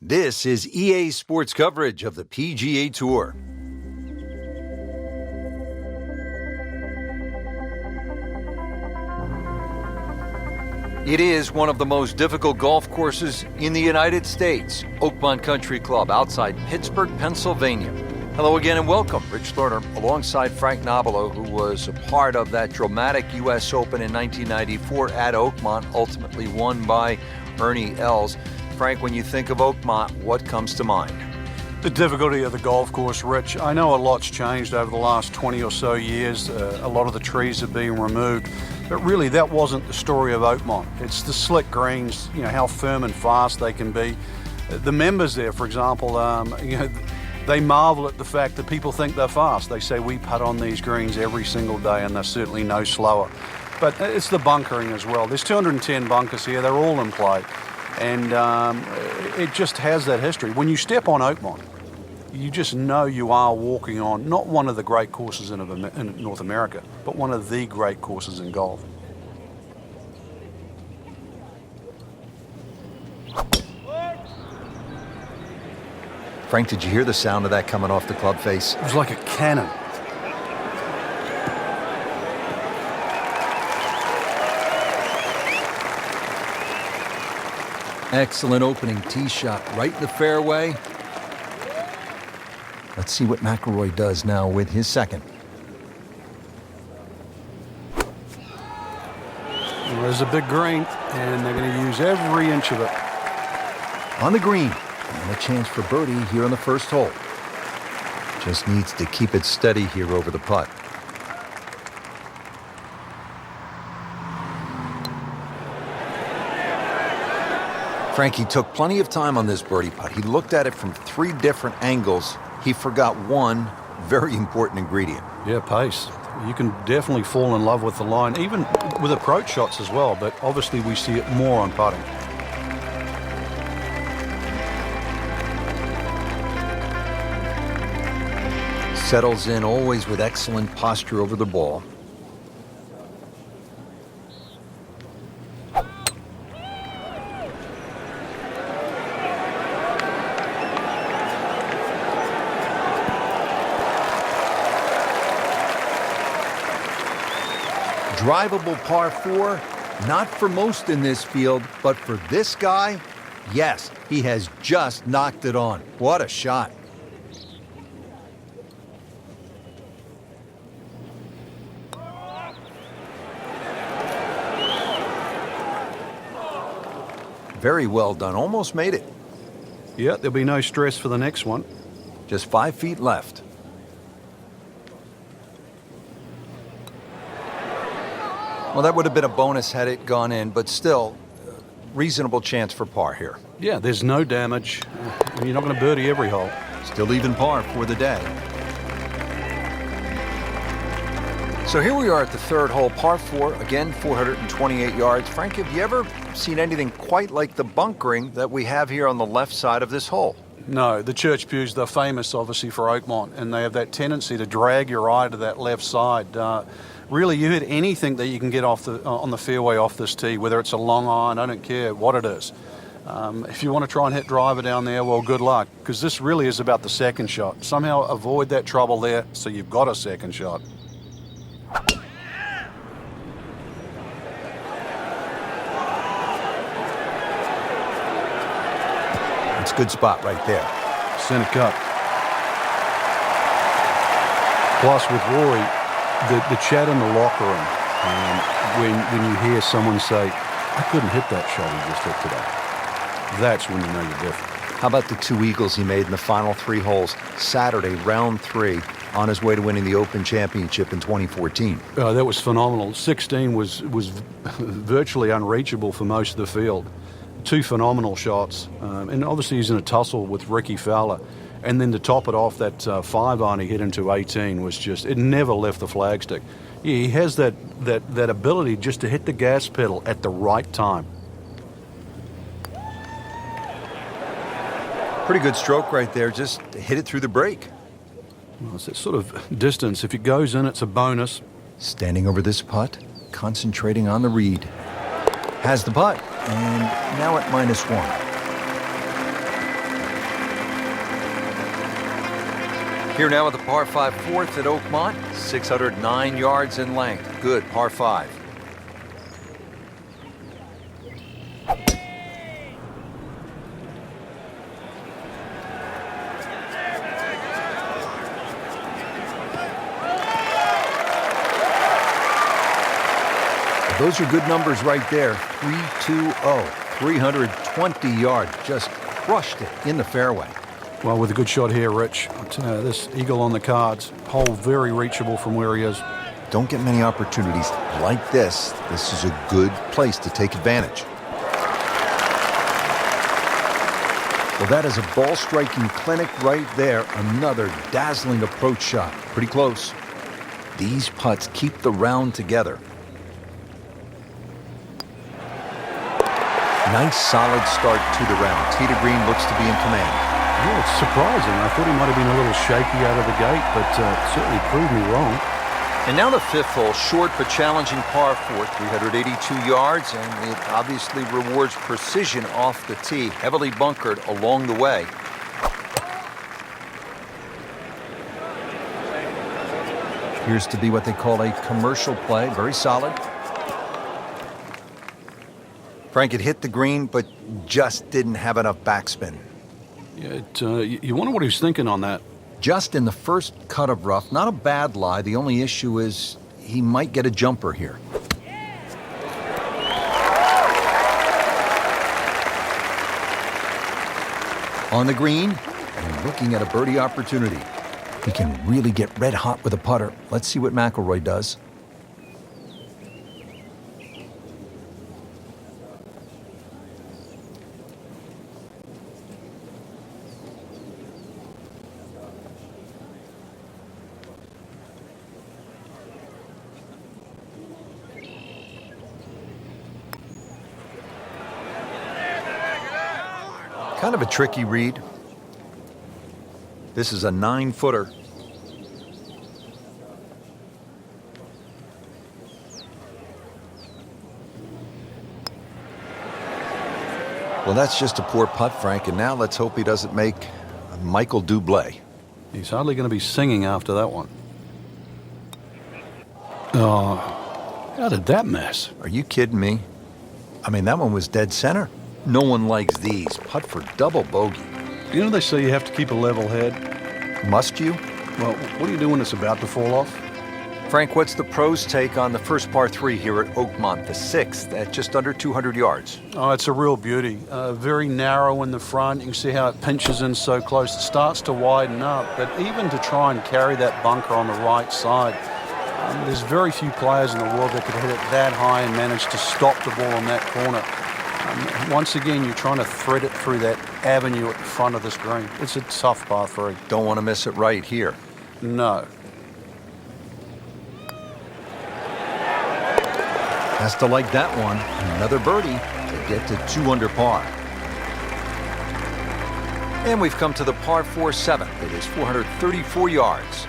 This is EA Sports coverage of the PGA Tour. It is one of the most difficult golf courses in the United States, Oakmont Country Club outside Pittsburgh, Pennsylvania. Hello again and welcome. Rich Lerner alongside Frank Nobilo, who was a part of that dramatic U.S. Open in 1994 at Oakmont, ultimately won by Ernie Els. Frank, when you think of Oakmont, what comes to mind? The difficulty of the golf course, Rich. I know a lot's changed over the last 20 or so years. A lot of the trees have been removed. But really, that wasn't the story of Oakmont. It's the slick greens, how firm and fast they can be. The members there, for example, they marvel at the fact that people think they're fast. They say we putt on these greens every single day, and they're certainly no slower. But it's the bunkering as well. There's 210 bunkers here. They're all in play. And it just has that history. When you step on Oakmont, you just know you are walking on not one of the great courses in North America, but one of the great courses in golf. Frank, did you hear the sound of that coming off the club face? It was like a cannon. Excellent opening tee shot right in the fairway. Let's see what McIlroy does now with his second. There's a big green, and they're going to use every inch of it. On the green, and a chance for birdie here on the first hole. Just needs to keep it steady here over the putt. Frankie took plenty of time on this birdie putt. He looked at it from 3 different angles. He forgot one very important ingredient. Yeah, pace. You can definitely fall in love with the line, even with approach shots as well, but obviously we see it more on putting. Settles in always with excellent posture over the ball. Drivable par 4, not for most in this field, but for this guy, yes, he has just knocked it on. What a shot. Very well done, almost made it. Yeah, there'll be no stress for the next one. Just 5 feet left. Well, that would have been a bonus had it gone in, but still, reasonable chance for par here. Yeah, there's no damage. You're not going to birdie every hole. Still even par for the day. So here we are at the third hole, par 4, again, 428 yards. Frank, have you ever seen anything quite like the bunkering that we have here on the left side of this hole? No, the church pews, they're famous, obviously, for Oakmont, and they have that tendency to drag your eye to that left side. Really, you hit anything that you can get on the fairway off this tee, whether it's a long iron, I don't care what it is. If you want to try and hit driver down there, well, good luck, because this really is about the second shot. Somehow avoid that trouble there so you've got a second shot. It's a good spot right there. Center cut. Plus, with Rory, the chat in the locker room, when you hear someone say, I couldn't hit that shot he just hit today, that's when you know you're different. How about the 2 eagles he made in the final 3 holes Saturday, round 3, on his way to winning the Open Championship in 2014? That was phenomenal. 16 was virtually unreachable for most of the field. 2 phenomenal shots. And obviously he's in a tussle with Ricky Fowler. And then to top it off, that 5-iron he hit into 18 was just, it never left the flagstick. He has that ability just to hit the gas pedal at the right time. Pretty good stroke right there, just hit it through the break. Well, it's that sort of distance. If it goes in, it's a bonus. Standing over this putt, concentrating on the read. Has the putt, and now at -1. Here now at the par 5 fourth at Oakmont, 609 yards in length. Good par 5. Those are good numbers right there. 320, 320 yards. Just crushed it in the fairway. Well, with a good shot here, Rich. I'll tell you, this eagle on the cards, hole very reachable from where he is. Don't get many opportunities like this. This is a good place to take advantage. Well, that is a ball striking clinic right there. Another dazzling approach shot. Pretty close. These putts keep the round together. Nice solid start to the round. Tee to green looks to be in command. Yeah, it's surprising. I thought he might have been a little shaky out of the gate, but certainly proved me wrong. And now the fifth hole, short but challenging par 4, 382 yards, and it obviously rewards precision off the tee, heavily bunkered along the way. Appears to be what they call a commercial play, very solid. Frank had hit the green, but just didn't have enough backspin. Yeah, you wonder what he was thinking on that. Just in the first cut of rough, not a bad lie. The only issue is he might get a jumper here. On the green, and looking at a birdie opportunity. He can really get red hot with a putter. Let's see what McIlroy does. Kind of a tricky read. This is a 9-footer. Well, that's just a poor putt, Frank, and now let's hope he doesn't make a Michael Bublé. He's hardly going to be singing after that one. Oh, how did that miss? Are you kidding me? I mean, that one was dead center. No one likes these. Putt for double bogey. You know they say you have to keep a level head? Must you? Well, what do you do when it's about to fall off? Frank, what's the pros' take on the first par 3 here at Oakmont, the 6th, at just under 200 yards? Oh, it's a real beauty. Very narrow in the front. You can see how it pinches in so close. It starts to widen up, but even to try and carry that bunker on the right side, there's very few players in the world that could hit it that high and manage to stop the ball in that corner. Once again, you're trying to thread it through that avenue at the front of this green. It's a tough par 3. Don't want to miss it right here. No. Has to like that one. Another birdie to get to 2 under par. And we've come to the par 4 7th. It is 434 yards.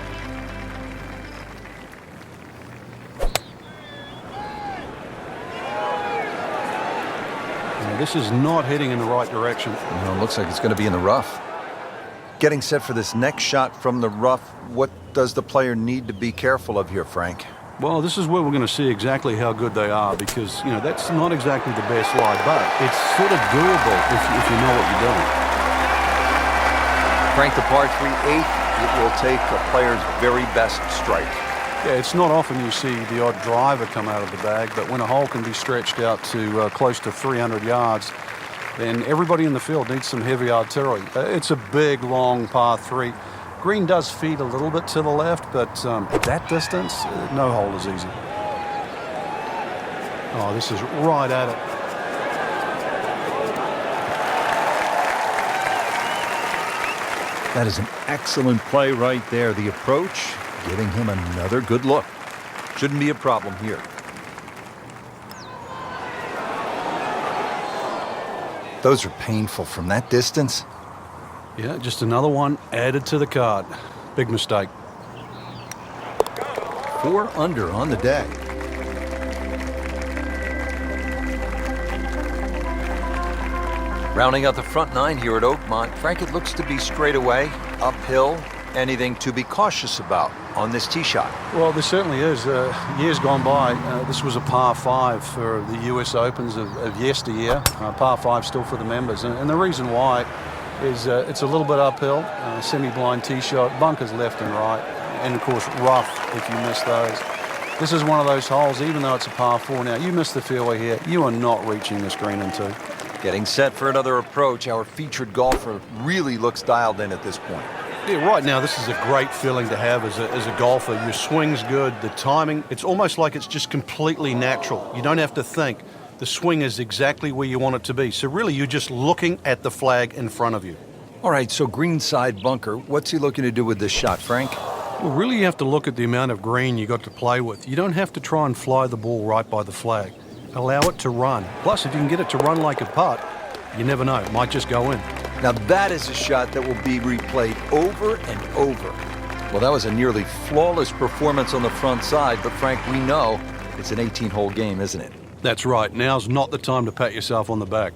This is not heading in the right direction. No, it looks like it's going to be in the rough. Getting set for this next shot from the rough, what does the player need to be careful of here, Frank? Well, this is where we're going to see exactly how good they are because, you know, that's not exactly the best lie, but it's sort of doable if you know what you're doing. Frank, the par 3 8th, it will take a player's very best strike. Yeah, it's not often you see the odd driver come out of the bag, but when a hole can be stretched out to close to 300 yards, then everybody in the field needs some heavy artillery. It's a big, long par 3. Green does feed a little bit to the left, but at that distance, no hole is easy. Oh, this is right at it. That is an excellent play right there. The approach, giving him another good look. Shouldn't be a problem here. Those are painful from that distance. Yeah, just another one added to the card. Big mistake. 4 under on the day. Rounding out the front 9 here at Oakmont, Frank, it looks to be straight away, uphill, anything to be cautious about on this tee shot? Well, there certainly is. Years gone by, this was a par 5 for the US Opens of yesteryear. Par 5 still for the members. And the reason why is it's a little bit uphill, semi-blind tee shot, bunkers left and right, and of course rough if you miss those. This is one of those holes, even though it's a par 4 now, you miss the fairway here, you are not reaching this green in 2. Getting set for another approach, our featured golfer really looks dialed in at this point. Yeah, right now this is a great feeling to have as a golfer. Your swing's good, the timing, it's almost like it's just completely natural. You don't have to think. The swing is exactly where you want it to be. So really you're just looking at the flag in front of you. All right, so greenside bunker, what's he looking to do with this shot, Frank? Well, really you have to look at the amount of green you got to play with. You don't have to try and fly the ball right by the flag. Allow it to run. Plus, if you can get it to run like a putt, you never know, it might just go in. Now that is a shot that will be replayed over and over. Well, that was a nearly flawless performance on the front side, but Frank, we know it's an 18-hole game, isn't it? That's right. Now's not the time to pat yourself on the back.